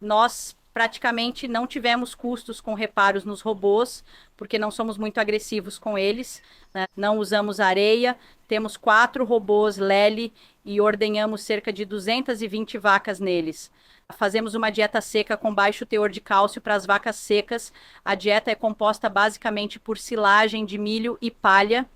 Nós praticamente não tivemos custos com reparos nos robôs, porque não somos muito agressivos com eles, né? Não usamos areia, temos 4 robôs Lely e ordenhamos cerca de 220 vacas neles. Fazemos uma dieta seca com baixo teor de cálcio para as vacas secas. A dieta é composta basicamente por silagem de milho e palha.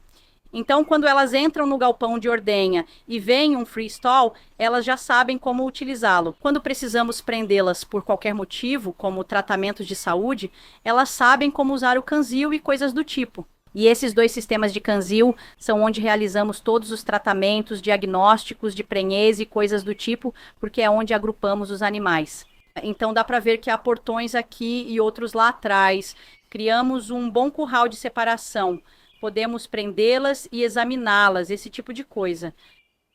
Então, quando elas entram no galpão de ordenha e veem um freestall, elas já sabem como utilizá-lo. Quando precisamos prendê-las por qualquer motivo, como tratamentos de saúde, elas sabem como usar o canzil e coisas do tipo. E esses 2 sistemas de canzil são onde realizamos todos os tratamentos, diagnósticos de prenhez e coisas do tipo, porque é onde agrupamos os animais. Então dá para ver que há portões aqui e outros lá atrás. Criamos um bom curral de separação. Podemos prendê-las e examiná-las, esse tipo de coisa.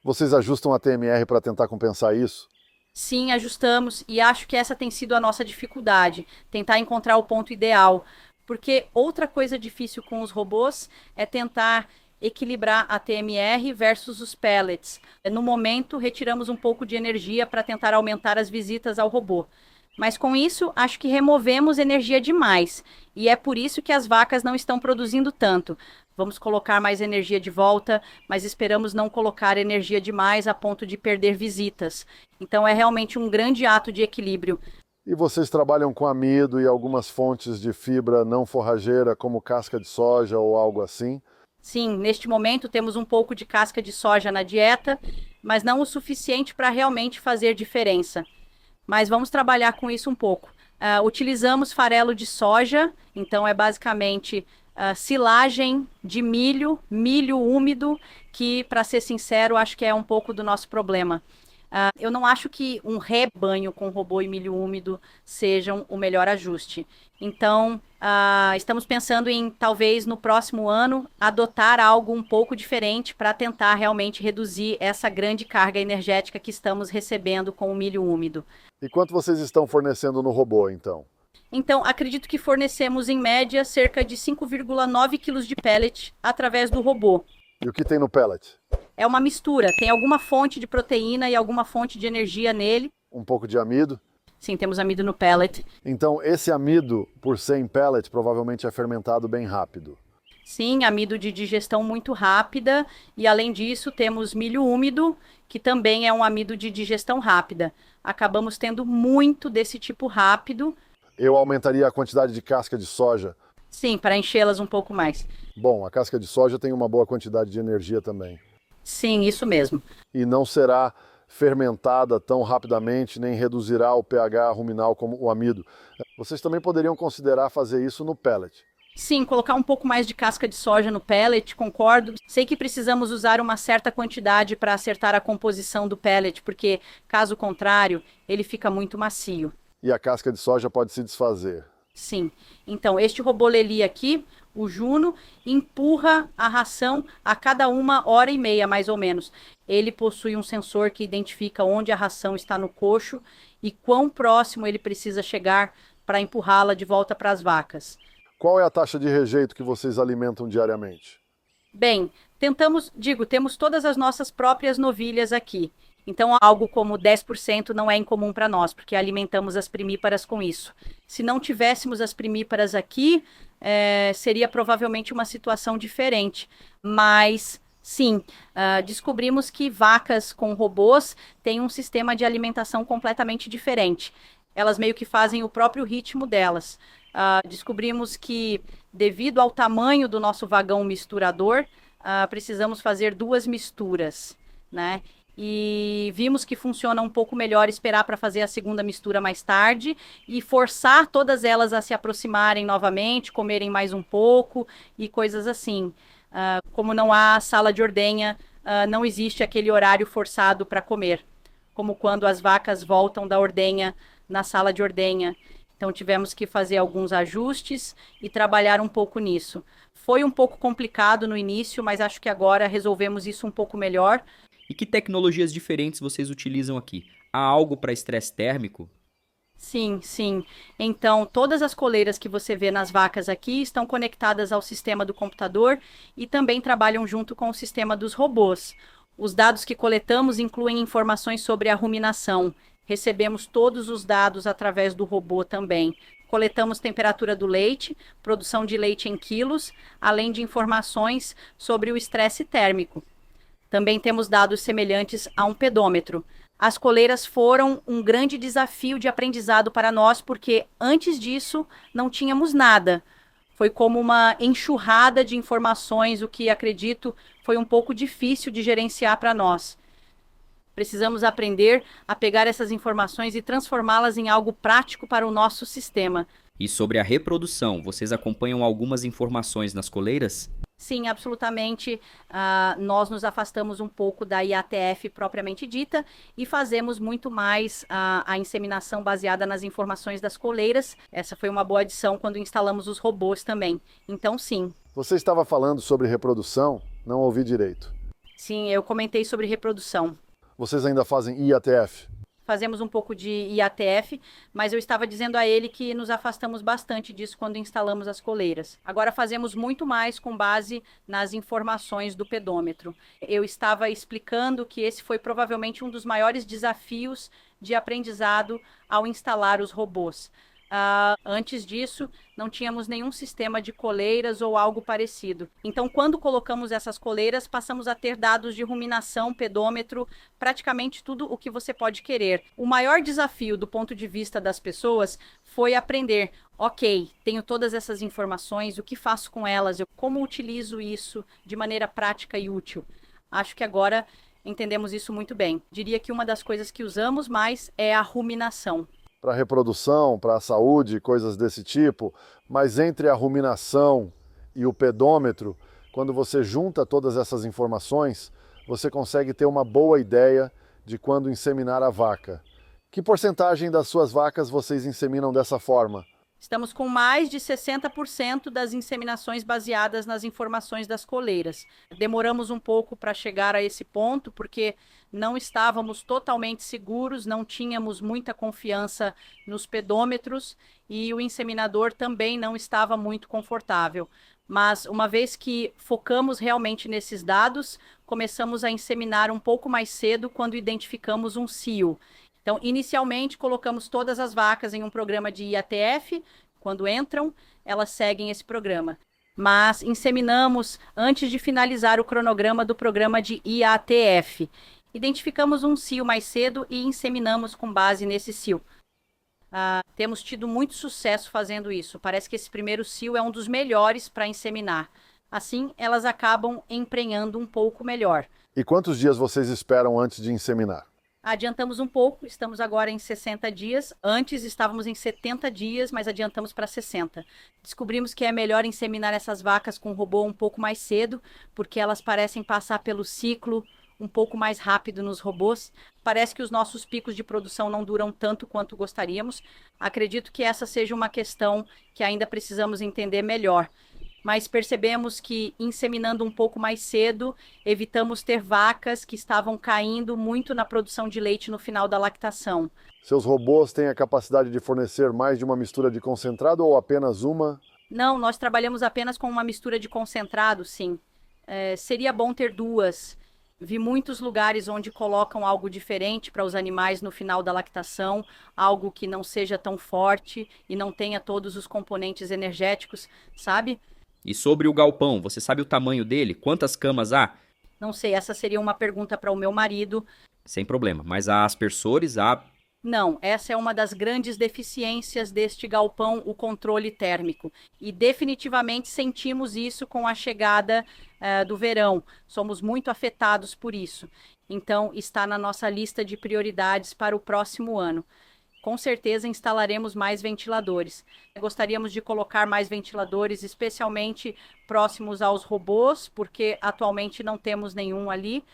Vocês ajustam a TMR para tentar compensar isso? Sim, ajustamos e acho que essa tem sido a nossa dificuldade, tentar encontrar o ponto ideal. Porque outra coisa difícil com os robôs é tentar equilibrar a TMR versus os pellets. No momento, retiramos um pouco de energia para tentar aumentar as visitas ao robô. Mas com isso, acho que removemos energia demais. E é por isso que as vacas não estão produzindo tanto. Vamos colocar mais energia de volta, mas esperamos não colocar energia demais a ponto de perder visitas. Então é realmente um grande ato de equilíbrio. E vocês trabalham com amido e algumas fontes de fibra não forrageira, como casca de soja ou algo assim? Sim, neste momento temos um pouco de casca de soja na dieta, mas não o suficiente para realmente fazer diferença. Mas vamos trabalhar com isso um pouco. Utilizamos farelo de soja, então é basicamente silagem de milho, milho úmido, que, para ser sincero, acho que é um pouco do nosso problema. Eu não acho que um rebanho com robô e milho úmido sejam o melhor ajuste. Então, estamos pensando em, talvez, no próximo ano, adotar algo um pouco diferente para tentar realmente reduzir essa grande carga energética que estamos recebendo com o milho úmido. E quanto vocês estão fornecendo no robô, então? Então, acredito que fornecemos, em média, cerca de 5,9 quilos de pellet através do robô. E o que tem no pellet? É uma mistura, tem alguma fonte de proteína e alguma fonte de energia nele. Um pouco de amido? Sim, temos amido no pellet. Então, esse amido, por ser em pellet, provavelmente é fermentado bem rápido. Sim, amido de digestão muito rápida. E além disso, temos milho úmido, que também é um amido de digestão rápida. Acabamos tendo muito desse tipo rápido. Eu aumentaria a quantidade de casca de soja. Sim, para enchê-las um pouco mais. Bom, a casca de soja tem uma boa quantidade de energia também. Sim, isso mesmo. E não será fermentada tão rapidamente, nem reduzirá o pH ruminal como o amido. Vocês também poderiam considerar fazer isso no pellet. Sim, colocar um pouco mais de casca de soja no pellet, concordo. Sei que precisamos usar uma certa quantidade para acertar a composição do pellet, porque, caso contrário, ele fica muito macio. E a casca de soja pode se desfazer. Sim. Então, este robô Lely aqui, o Juno, empurra a ração a cada 1 hora e meia, mais ou menos. Ele possui um sensor que identifica onde a ração está no coxo e quão próximo ele precisa chegar para empurrá-la de volta para as vacas. Qual é a taxa de rejeito que vocês alimentam diariamente? Bem, temos todas as nossas próprias novilhas aqui. Então, algo como 10% não é incomum para nós, porque alimentamos as primíparas com isso. Se não tivéssemos as primíparas aqui, seria provavelmente uma situação diferente. Mas, sim, descobrimos que vacas com robôs têm um sistema de alimentação completamente diferente. Elas meio que fazem o próprio ritmo delas. Descobrimos que, devido ao tamanho do nosso vagão misturador, precisamos fazer 2 misturas, né? E vimos que funciona um pouco melhor esperar para fazer a segunda mistura mais tarde e forçar todas elas a se aproximarem novamente, comerem mais um pouco e coisas assim. Como não há sala de ordenha, não existe aquele horário forçado para comer, como quando as vacas voltam da ordenha na sala de ordenha. Então tivemos que fazer alguns ajustes e trabalhar um pouco nisso. Foi um pouco complicado no início, mas acho que agora resolvemos isso um pouco melhor. E que tecnologias diferentes vocês utilizam aqui? Há algo para estresse térmico? Sim, sim. Então, todas as coleiras que você vê nas vacas aqui estão conectadas ao sistema do computador e também trabalham junto com o sistema dos robôs. Os dados que coletamos incluem informações sobre a ruminação, Recebemos todos os dados através do robô também. Coletamos temperatura do leite, produção de leite em quilos, além de informações sobre o estresse térmico. Também temos dados semelhantes a um pedômetro. As coleiras foram um grande desafio de aprendizado para nós, porque antes disso não tínhamos nada. Foi como uma enxurrada de informações, o que acredito foi um pouco difícil de gerenciar para nós. Precisamos aprender a pegar essas informações e transformá-las em algo prático para o nosso sistema. E sobre a reprodução, vocês acompanham algumas informações nas coleiras? Sim, absolutamente. Nós nos afastamos um pouco da IATF propriamente dita e fazemos muito mais a inseminação baseada nas informações das coleiras. Essa foi uma boa adição quando instalamos os robôs também. Então, sim. Você estava falando sobre reprodução? Não ouvi direito. Sim, eu comentei sobre reprodução. Vocês ainda fazem IATF? Fazemos um pouco de IATF, mas eu estava dizendo a ele que nos afastamos bastante disso quando instalamos as coleiras. Agora fazemos muito mais com base nas informações do pedômetro. Eu estava explicando que esse foi provavelmente um dos maiores desafios de aprendizado ao instalar os robôs. Antes disso, não tínhamos nenhum sistema de coleiras ou algo parecido. Então, quando colocamos essas coleiras, passamos a ter dados de ruminação, pedômetro, praticamente tudo o que você pode querer. O maior desafio do ponto de vista das pessoas foi aprender, ok, tenho todas essas informações, o que faço com elas, como utilizo isso de maneira prática e útil. Acho que agora entendemos isso muito bem. Diria que uma das coisas que usamos mais é a ruminação. Para reprodução, para a saúde, coisas desse tipo, mas entre a ruminação e o pedômetro, quando você junta todas essas informações, você consegue ter uma boa ideia de quando inseminar a vaca. Que porcentagem das suas vacas vocês inseminam dessa forma? Estamos com mais de 60% das inseminações baseadas nas informações das coleiras. Demoramos um pouco para chegar a esse ponto, porque não estávamos totalmente seguros, não tínhamos muita confiança nos pedômetros e o inseminador também não estava muito confortável. Mas uma vez que focamos realmente nesses dados, começamos a inseminar um pouco mais cedo quando identificamos um cio. Então, inicialmente, colocamos todas as vacas em um programa de IATF. Quando entram, elas seguem esse programa. Mas inseminamos antes de finalizar o cronograma do programa de IATF. Identificamos um cio mais cedo e inseminamos com base nesse cio. Temos tido muito sucesso fazendo isso. Parece que esse primeiro cio é um dos melhores para inseminar. Assim, elas acabam emprenhando um pouco melhor. E quantos dias vocês esperam antes de inseminar? Adiantamos um pouco, estamos agora em 60 dias. Antes estávamos em 70 dias, mas adiantamos para 60. Descobrimos que é melhor inseminar essas vacas com o robô um pouco mais cedo, porque elas parecem passar pelo ciclo um pouco mais rápido nos robôs. Parece que os nossos picos de produção não duram tanto quanto gostaríamos. Acredito que essa seja uma questão que ainda precisamos entender melhor. Mas percebemos que inseminando um pouco mais cedo, evitamos ter vacas que estavam caindo muito na produção de leite no final da lactação. Seus robôs têm a capacidade de fornecer mais de uma mistura de concentrado ou apenas uma? Não, nós trabalhamos apenas com uma mistura de concentrado, sim. Seria bom ter duas. Vi muitos lugares onde colocam algo diferente para os animais no final da lactação, algo que não seja tão forte e não tenha todos os componentes energéticos, sabe? E sobre o galpão, você sabe o tamanho dele? Quantas camas há? Não sei, essa seria uma pergunta para o meu marido. Sem problema, mas há aspersores, há... Não, essa é uma das grandes deficiências deste galpão, o controle térmico. E definitivamente sentimos isso com a chegada do verão. Somos muito afetados por isso. Então, está na nossa lista de prioridades para o próximo ano. Com certeza instalaremos mais ventiladores. Gostaríamos de colocar mais ventiladores, especialmente próximos aos robôs, porque atualmente não temos nenhum ali.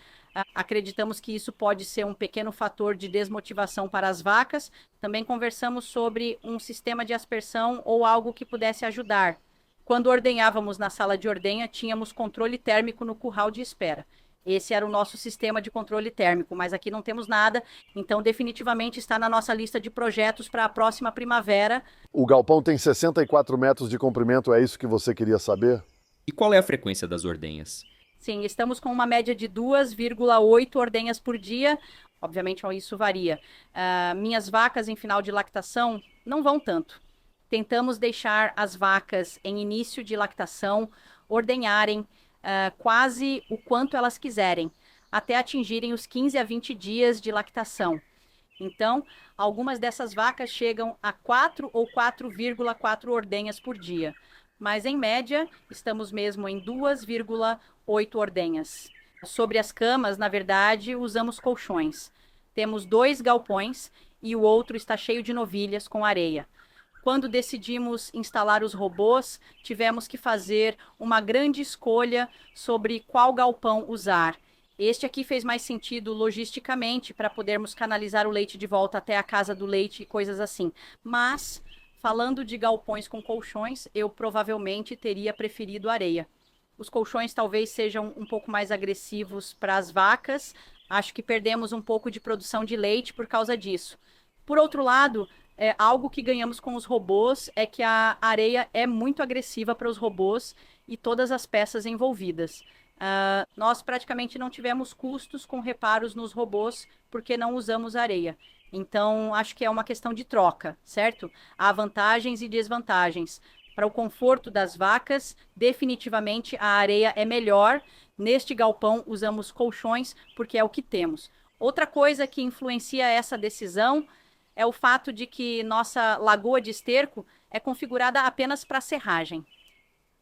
Acreditamos que isso pode ser um pequeno fator de desmotivação para as vacas. Também conversamos sobre um sistema de aspersão ou algo que pudesse ajudar. Quando ordenhávamos na sala de ordenha, tínhamos controle térmico no curral de espera. Esse era o nosso sistema de controle térmico, mas aqui não temos nada, então definitivamente está na nossa lista de projetos para a próxima primavera. O galpão tem 64 metros de comprimento, é isso que você queria saber? E qual é a frequência das ordenhas? Sim, estamos com uma média de 2,8 ordenhas por dia. Obviamente, isso varia. Minhas vacas em final de lactação não vão tanto. Tentamos deixar as vacas em início de lactação ordenharem quase o quanto elas quiserem, até atingirem os 15 a 20 dias de lactação. Então, algumas dessas vacas chegam a 4 ou 4,4 ordenhas por dia. Mas, em média, estamos mesmo em 2,8 ordenhas. Sobre as camas, na verdade, usamos colchões. Temos 2 galpões e o outro está cheio de novilhas com areia. Quando decidimos instalar os robôs, tivemos que fazer uma grande escolha sobre qual galpão usar. Este aqui fez mais sentido logisticamente para podermos canalizar o leite de volta até a casa do leite e coisas assim. Mas, falando de galpões com colchões, eu provavelmente teria preferido areia. Os colchões talvez sejam um pouco mais agressivos para as vacas. Acho que perdemos um pouco de produção de leite por causa disso. Por outro lado, algo que ganhamos com os robôs é que a areia é muito agressiva para os robôs e todas as peças envolvidas. Nós praticamente não tivemos custos com reparos nos robôs porque não usamos areia. Então, acho que é uma questão de troca, certo? Há vantagens e desvantagens. Para o conforto das vacas, definitivamente a areia é melhor. Neste galpão, usamos colchões porque é o que temos. Outra coisa que influencia essa decisão é o fato de que nossa lagoa de esterco é configurada apenas para serragem.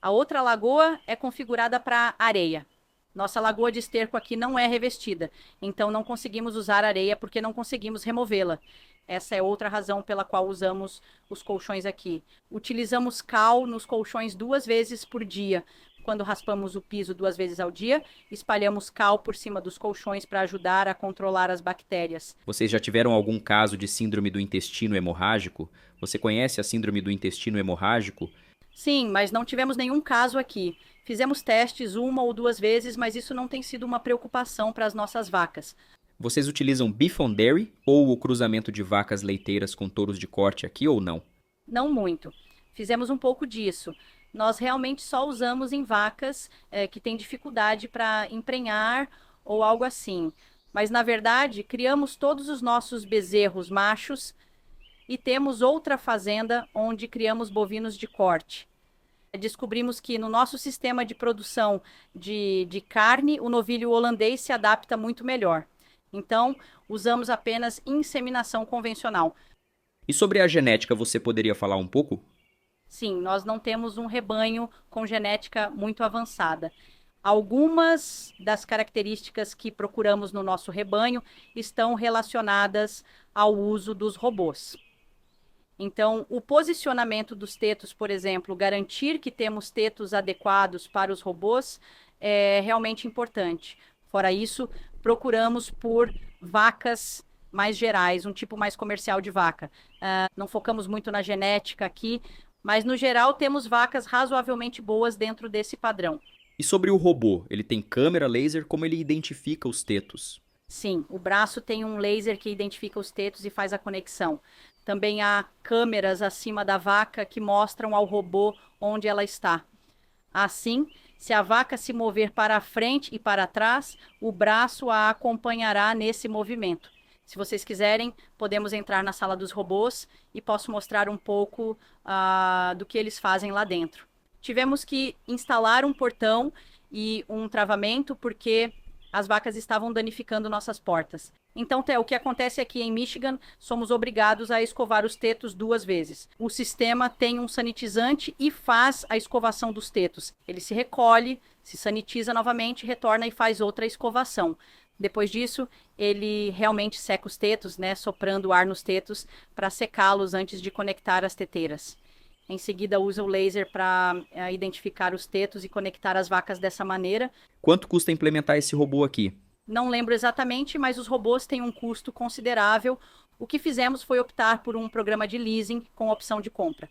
A outra lagoa é configurada para areia. Nossa lagoa de esterco aqui não é revestida, então não conseguimos usar areia porque não conseguimos removê-la. Essa é outra razão pela qual usamos os colchões aqui. Utilizamos cal nos colchões 2 vezes por dia. Quando raspamos o piso 2 vezes ao dia, espalhamos cal por cima dos colchões para ajudar a controlar as bactérias. Vocês já tiveram algum caso de síndrome do intestino hemorrágico? Você conhece a síndrome do intestino hemorrágico? Sim, mas não tivemos nenhum caso aqui. Fizemos testes 1 ou 2 vezes, mas isso não tem sido uma preocupação para as nossas vacas. Vocês utilizam beef on dairy ou o cruzamento de vacas leiteiras com touros de corte aqui ou não? Não muito. Fizemos um pouco disso. Nós realmente só usamos em vacas que têm dificuldade para emprenhar ou algo assim. Mas, na verdade, criamos todos os nossos bezerros machos e temos outra fazenda onde criamos bovinos de corte. Descobrimos que no nosso sistema de produção de carne, o novilho holandês se adapta muito melhor. Então, usamos apenas inseminação convencional. E sobre a genética, você poderia falar um pouco? Sim, nós não temos um rebanho com genética muito avançada. Algumas das características que procuramos no nosso rebanho estão relacionadas ao uso dos robôs. Então, o posicionamento dos tetos, por exemplo, garantir que temos tetos adequados para os robôs é realmente importante. Fora isso, procuramos por vacas mais gerais, um tipo mais comercial de vaca. Não focamos muito na genética aqui, mas no geral temos vacas razoavelmente boas dentro desse padrão. E sobre o robô, ele tem câmera laser, como ele identifica os tetos? Sim, o braço tem um laser que identifica os tetos e faz a conexão. Também há câmeras acima da vaca que mostram ao robô onde ela está. Assim, se a vaca se mover para a frente e para trás, o braço a acompanhará nesse movimento. Se vocês quiserem, podemos entrar na sala dos robôs e posso mostrar um pouco do que eles fazem lá dentro. Tivemos que instalar um portão e um travamento porque as vacas estavam danificando nossas portas. Então, o que acontece aqui em Michigan, somos obrigados a escovar os tetos 2 vezes. O sistema tem um sanitizante e faz a escovação dos tetos. Ele se recolhe, se sanitiza novamente, retorna e faz outra escovação. Depois disso, ele realmente seca os tetos, né, soprando ar nos tetos para secá-los antes de conectar as teteiras. Em seguida, usa o laser para identificar os tetos e conectar as vacas dessa maneira. Quanto custa implementar esse robô aqui? Não lembro exatamente, mas os robôs têm um custo considerável. O que fizemos foi optar por um programa de leasing com opção de compra.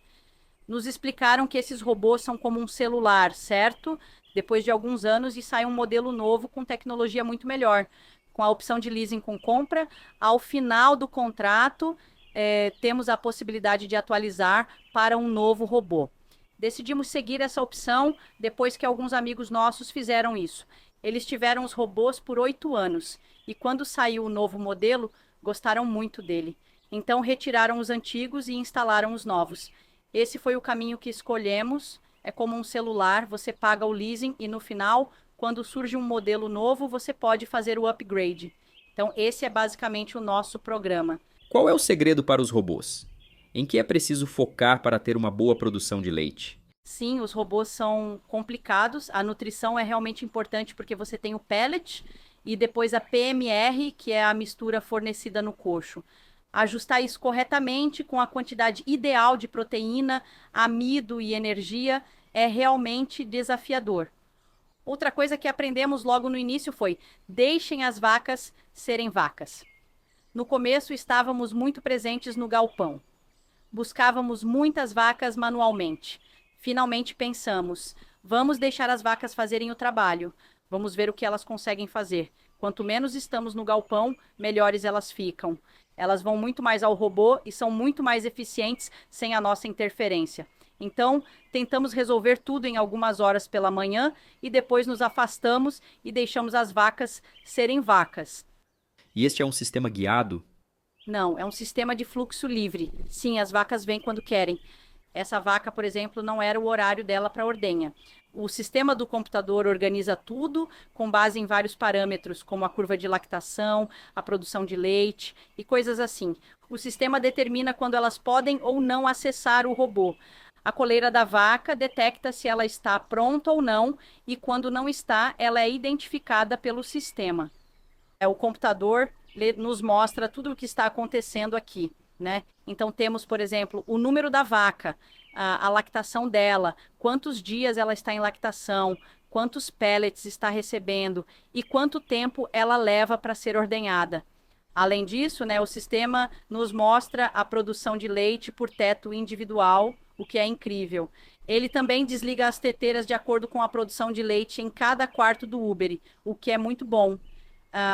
Nos explicaram que esses robôs são como um celular, certo? Depois de alguns anos e sai um modelo novo com tecnologia muito melhor. Com a opção de leasing com compra, ao final do contrato, temos a possibilidade de atualizar para um novo robô. Decidimos seguir essa opção depois que alguns amigos nossos fizeram isso. Eles tiveram os robôs por 8 anos e quando saiu o novo modelo, gostaram muito dele. Então retiraram os antigos e instalaram os novos. Esse foi o caminho que escolhemos. É como um celular, você paga o leasing e no final, quando surge um modelo novo, você pode fazer o upgrade. Então esse é basicamente o nosso programa. Qual é o segredo para os robôs? Em que é preciso focar para ter uma boa produção de leite? Sim, os robôs são complicados. A nutrição é realmente importante porque você tem o pellet e depois a PMR, que é a mistura fornecida no coxo. Ajustar isso corretamente com a quantidade ideal de proteína, amido e energia é realmente desafiador. Outra coisa que aprendemos logo no início foi: deixem as vacas serem vacas. No começo estávamos muito presentes no galpão. Buscávamos muitas vacas manualmente. Finalmente pensamos: vamos deixar as vacas fazerem o trabalho. Vamos ver o que elas conseguem fazer. Quanto menos estamos no galpão, melhores elas ficam. Elas vão muito mais ao robô e são muito mais eficientes sem a nossa interferência. Então, tentamos resolver tudo em algumas horas pela manhã e depois nos afastamos e deixamos as vacas serem vacas. E este é um sistema guiado? Não, é um sistema de fluxo livre. Sim, as vacas vêm quando querem. Essa vaca, por exemplo, não era o horário dela para ordenha. O sistema do computador organiza tudo com base em vários parâmetros, como a curva de lactação, a produção de leite e coisas assim. O sistema determina quando elas podem ou não acessar o robô. A coleira da vaca detecta se ela está pronta ou não, e quando não está, ela é identificada pelo sistema. O computador nos mostra tudo o que está acontecendo aqui, né? Então temos, por exemplo, o número da vaca, a lactação dela, quantos dias ela está em lactação, quantos pellets está recebendo e quanto tempo ela leva para ser ordenhada. Além disso, né, o sistema nos mostra a produção de leite por teto individual, o que é incrível. Ele também desliga as teteiras de acordo com a produção de leite em cada quarto do Uber, o que é muito bom.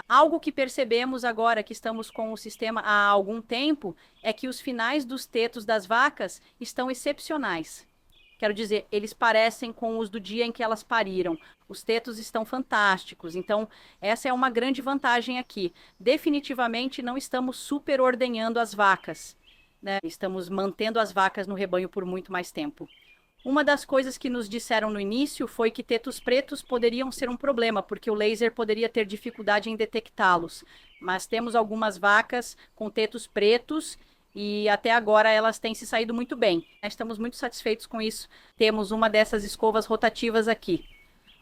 Algo que percebemos agora que estamos com o sistema há algum tempo é que os finais dos tetos das vacas estão excepcionais. Quero dizer, eles parecem com os do dia em que elas pariram. Os tetos estão fantásticos. Então, essa é uma grande vantagem aqui. Definitivamente não estamos super ordenhando as vacas, né? Estamos mantendo as vacas no rebanho por muito mais tempo. Uma das coisas que nos disseram no início foi que tetos pretos poderiam ser um problema, porque o laser poderia ter dificuldade em detectá-los. Mas temos algumas vacas com tetos pretos e até agora elas têm se saído muito bem. Estamos muito satisfeitos com isso. Temos uma dessas escovas rotativas aqui.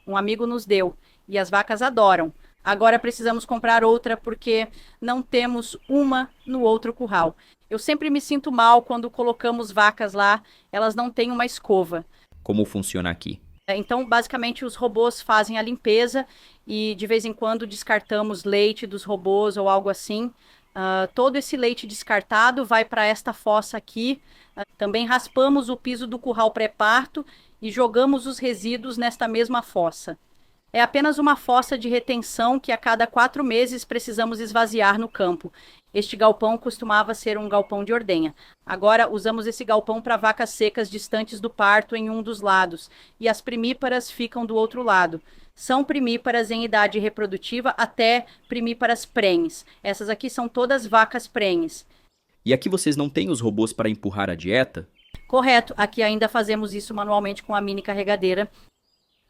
Um amigo nos deu e as vacas adoram. Agora precisamos comprar outra porque não temos uma no outro curral. Eu sempre me sinto mal quando colocamos vacas lá, elas não têm uma escova. Como funciona aqui? Então, basicamente, os robôs fazem a limpeza e de vez em quando descartamos leite dos robôs ou algo assim. Todo esse leite descartado vai para esta fossa aqui. Também raspamos o piso do curral pré-parto e jogamos os resíduos nesta mesma fossa. É apenas uma fossa de retenção que a cada 4 meses precisamos esvaziar no campo. Este galpão costumava ser um galpão de ordenha. Agora usamos esse galpão para vacas secas distantes do parto em um dos lados, e as primíparas ficam do outro lado. São primíparas em idade reprodutiva até primíparas prenhes. Essas aqui são todas vacas prenhes. E aqui vocês não têm os robôs para empurrar a dieta? Correto, aqui ainda fazemos isso manualmente com a mini carregadeira.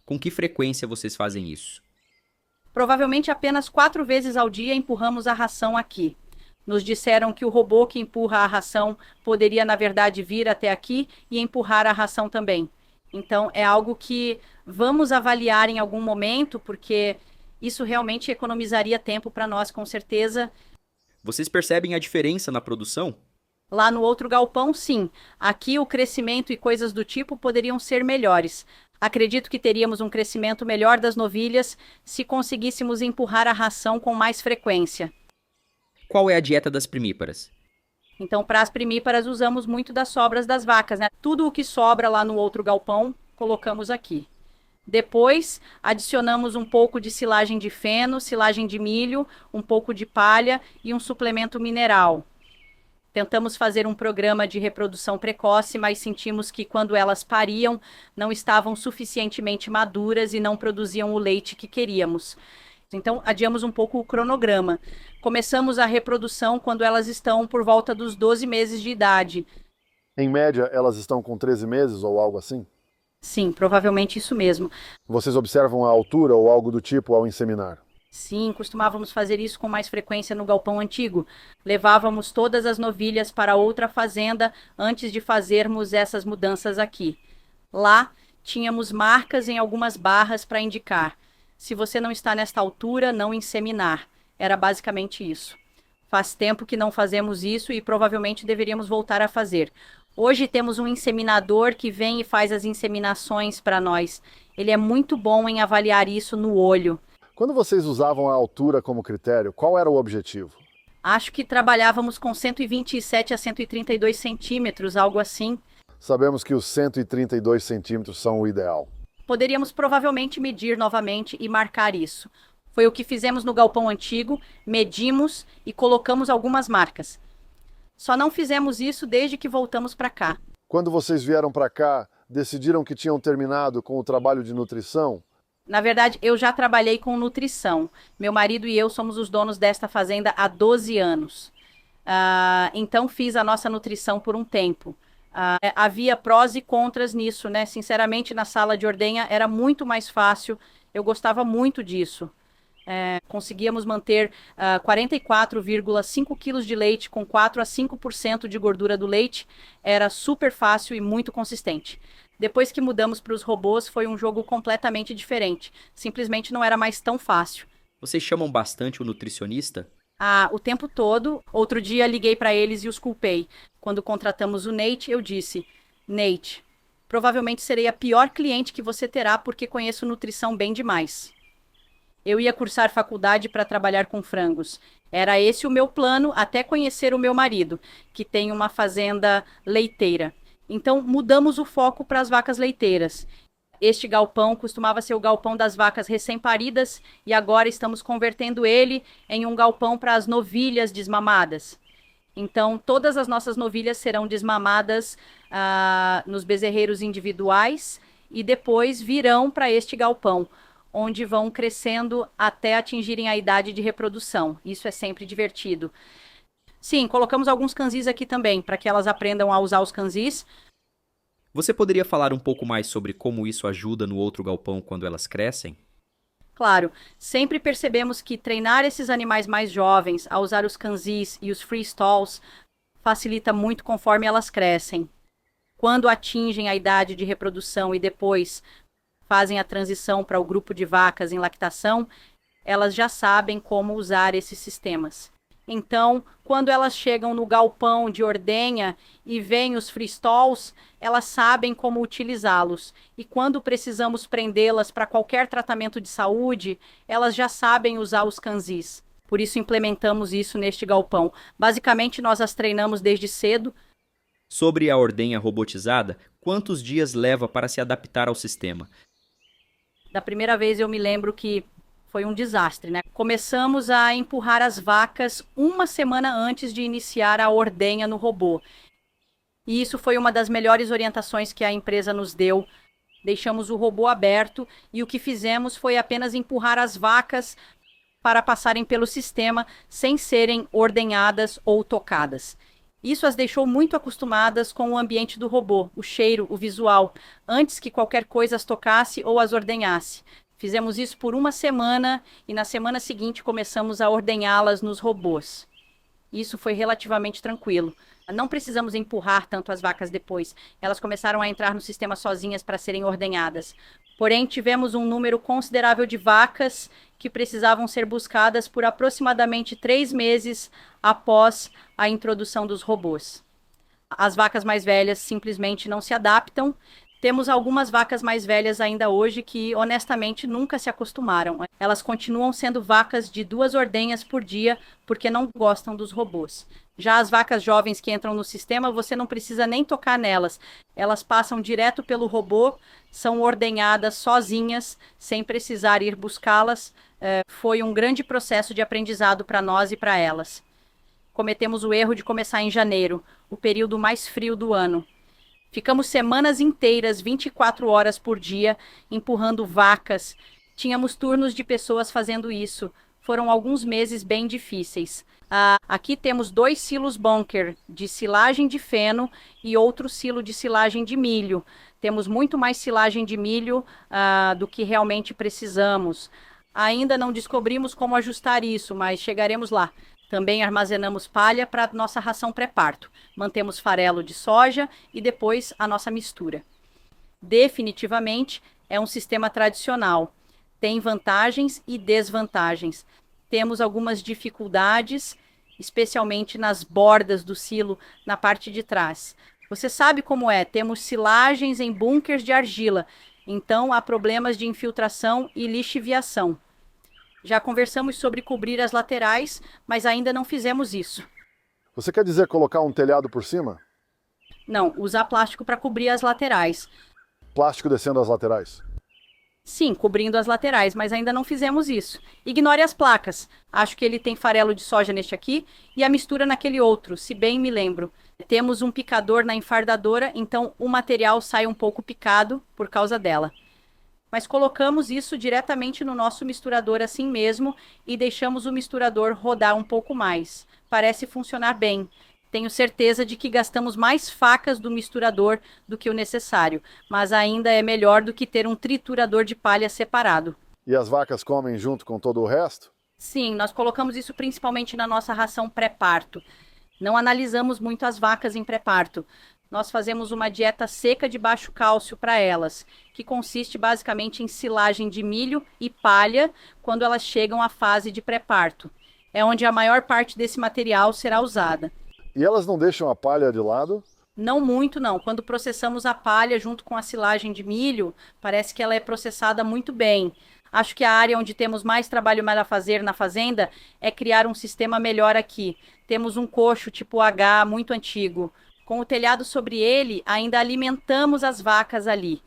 Com que frequência vocês fazem isso? Provavelmente apenas 4 vezes ao dia empurramos a ração aqui. Nos disseram que o robô que empurra a ração poderia, na verdade, vir até aqui e empurrar a ração também. Então, é algo que vamos avaliar em algum momento, porque isso realmente economizaria tempo para nós, com certeza. Vocês percebem a diferença na produção? Lá no outro galpão, sim. Aqui o crescimento e coisas do tipo poderiam ser melhores. Acredito que teríamos um crescimento melhor das novilhas se conseguíssemos empurrar a ração com mais frequência. Qual é a dieta das primíparas? Então, para as primíparas, usamos muito das sobras das vacas, né? Tudo o que sobra lá no outro galpão, colocamos aqui. Depois, adicionamos um pouco de silagem de feno, silagem de milho, um pouco de palha e um suplemento mineral. Tentamos fazer um programa de reprodução precoce, mas sentimos que quando elas pariam, não estavam suficientemente maduras e não produziam o leite que queríamos. Então, adiamos um pouco o cronograma. Começamos a reprodução quando elas estão por volta dos 12 meses de idade. Em média, elas estão com 13 meses ou algo assim? Sim, provavelmente isso mesmo. Vocês observam a altura ou algo do tipo ao inseminar? Sim, costumávamos fazer isso com mais frequência no galpão antigo. Levávamos todas as novilhas para outra fazenda antes de fazermos essas mudanças aqui. Lá, tínhamos marcas em algumas barras para indicar: se você não está nesta altura, não inseminar. Era basicamente isso. Faz tempo que não fazemos isso e provavelmente deveríamos voltar a fazer. Hoje temos um inseminador que vem e faz as inseminações para nós. Ele é muito bom em avaliar isso no olho. Quando vocês usavam a altura como critério, qual era o objetivo? Acho que trabalhávamos com 127 a 132 centímetros, algo assim. Sabemos que os 132 centímetros são o ideal. Poderíamos provavelmente medir novamente e marcar isso. Foi o que fizemos no galpão antigo, medimos e colocamos algumas marcas. Só não fizemos isso desde que voltamos para cá. Quando vocês vieram para cá, decidiram que tinham terminado com o trabalho de nutrição? Na verdade, eu já trabalhei com nutrição. Meu marido e eu somos os donos desta fazenda há 12 anos. Então fiz a nossa nutrição por um tempo. Havia prós e contras nisso, né? Sinceramente, na sala de ordenha era muito mais fácil. Eu gostava muito disso. Conseguíamos manter 44,5 quilos de leite com 4 a 5% de gordura do leite. Era super fácil e muito consistente. Depois que mudamos para os robôs, foi um jogo completamente diferente. Simplesmente não era mais tão fácil. Vocês chamam bastante o nutricionista? O tempo todo. Outro dia liguei para eles e os culpei. Quando contratamos o Nate, eu disse: Nate, provavelmente serei a pior cliente que você terá porque conheço nutrição bem demais. Eu ia cursar faculdade para trabalhar com frangos. Era esse o meu plano até conhecer o meu marido, que tem uma fazenda leiteira. Então mudamos o foco para as vacas leiteiras. Este galpão costumava ser o galpão das vacas recém-paridas e agora estamos convertendo ele em um galpão para as novilhas desmamadas. Então todas as nossas novilhas serão desmamadas nos bezerreiros individuais e depois virão para este galpão, onde vão crescendo até atingirem a idade de reprodução. Isso é sempre divertido. Sim, colocamos alguns canzis aqui também, para que elas aprendam a usar os canzis. Você poderia falar um pouco mais sobre como isso ajuda no outro galpão quando elas crescem? Claro, sempre percebemos que treinar esses animais mais jovens a usar os canzis e os freestalls facilita muito conforme elas crescem. Quando atingem a idade de reprodução e depois fazem a transição para o grupo de vacas em lactação, elas já sabem como usar esses sistemas. Então, quando elas chegam no galpão de ordenha e veem os freestalls, elas sabem como utilizá-los. E quando precisamos prendê-las para qualquer tratamento de saúde, elas já sabem usar os canzis. Por isso implementamos isso neste galpão. Basicamente, nós as treinamos desde cedo. Sobre a ordenha robotizada, quantos dias leva para se adaptar ao sistema? Da primeira vez eu me lembro que foi um desastre, né? Começamos a empurrar as vacas uma semana antes de iniciar a ordenha no robô. E isso foi uma das melhores orientações que a empresa nos deu. Deixamos o robô aberto e o que fizemos foi apenas empurrar as vacas para passarem pelo sistema sem serem ordenhadas ou tocadas. Isso as deixou muito acostumadas com o ambiente do robô, o cheiro, o visual, antes que qualquer coisa as tocasse ou as ordenhasse. Fizemos isso por uma semana e na semana seguinte começamos a ordenhá-las nos robôs. Isso foi relativamente tranquilo. Não precisamos empurrar tanto as vacas depois. Elas começaram a entrar no sistema sozinhas para serem ordenhadas. Porém, tivemos um número considerável de vacas que precisavam ser buscadas por aproximadamente 3 meses após a introdução dos robôs. As vacas mais velhas simplesmente não se adaptam. Temos algumas vacas mais velhas ainda hoje que, honestamente, nunca se acostumaram. Elas continuam sendo vacas de 2 ordenhas por dia porque não gostam dos robôs. Já as vacas jovens que entram no sistema, você não precisa nem tocar nelas. Elas passam direto pelo robô, são ordenhadas sozinhas, sem precisar ir buscá-las. Foi um grande processo de aprendizado para nós e para elas. Cometemos o erro de começar em janeiro, o período mais frio do ano. Ficamos semanas inteiras, 24 horas por dia, empurrando vacas. Tínhamos turnos de pessoas fazendo isso. Foram alguns meses bem difíceis. Aqui temos 2 silos bunker de silagem de feno e outro silo de silagem de milho. Temos muito mais silagem de milho do que realmente precisamos. Ainda não descobrimos como ajustar isso, mas chegaremos lá. Também armazenamos palha para nossa ração pré-parto. Mantemos farelo de soja e depois a nossa mistura. Definitivamente é um sistema tradicional. Tem vantagens e desvantagens. Temos algumas dificuldades, especialmente nas bordas do silo, na parte de trás. Você sabe como é, temos silagens em bunkers de argila, então há problemas de infiltração e lixiviação. Já conversamos sobre cobrir as laterais, mas ainda não fizemos isso. Você quer dizer colocar um telhado por cima? Não, usar plástico para cobrir as laterais. Plástico descendo as laterais? Sim, cobrindo as laterais, mas ainda não fizemos isso. Ignore as placas. Acho que ele tem farelo de soja neste aqui e a mistura naquele outro, se bem me lembro. Temos um picador na enfardadora, então o material sai um pouco picado por causa dela. Mas colocamos isso diretamente no nosso misturador assim mesmo e deixamos o misturador rodar um pouco mais. Parece funcionar bem. Tenho certeza de que gastamos mais facas do misturador do que o necessário, mas ainda é melhor do que ter um triturador de palha separado. E as vacas comem junto com todo o resto? Sim, nós colocamos isso principalmente na nossa ração pré-parto. Não analisamos muito as vacas em pré-parto. Nós fazemos uma dieta seca de baixo cálcio para elas, que consiste basicamente em silagem de milho e palha quando elas chegam à fase de pré-parto. É onde a maior parte desse material será usada. E elas não deixam a palha de lado? Não muito, não. Quando processamos a palha junto com a silagem de milho, parece que ela é processada muito bem. Acho que a área onde temos mais trabalho a fazer na fazenda é criar um sistema melhor aqui. Temos um coxo tipo H muito antigo. Com o telhado sobre ele, ainda alimentamos as vacas ali.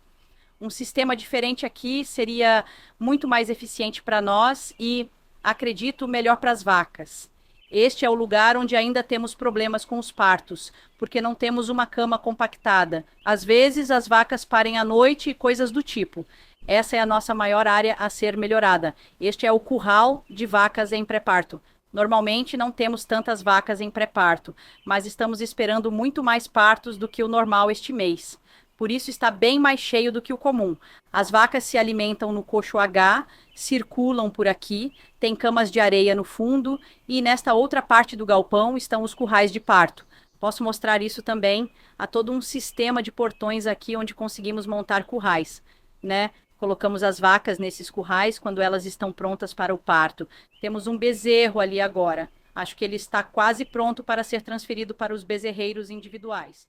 Um sistema diferente aqui seria muito mais eficiente para nós e, acredito, melhor para as vacas. Este é o lugar onde ainda temos problemas com os partos, porque não temos uma cama compactada. Às vezes as vacas parem à noite e coisas do tipo. Essa é a nossa maior área a ser melhorada. Este é o curral de vacas em pré-parto. Normalmente não temos tantas vacas em pré-parto, mas estamos esperando muito mais partos do que o normal este mês. Por isso está bem mais cheio do que o comum. As vacas se alimentam no coxo H, circulam por aqui, tem camas de areia no fundo e nesta outra parte do galpão estão os currais de parto. Posso mostrar isso também. Há todo um sistema de portões aqui onde conseguimos montar currais, né? Colocamos as vacas nesses currais quando elas estão prontas para o parto. Temos um bezerro ali agora. Acho que ele está quase pronto para ser transferido para os bezerreiros individuais.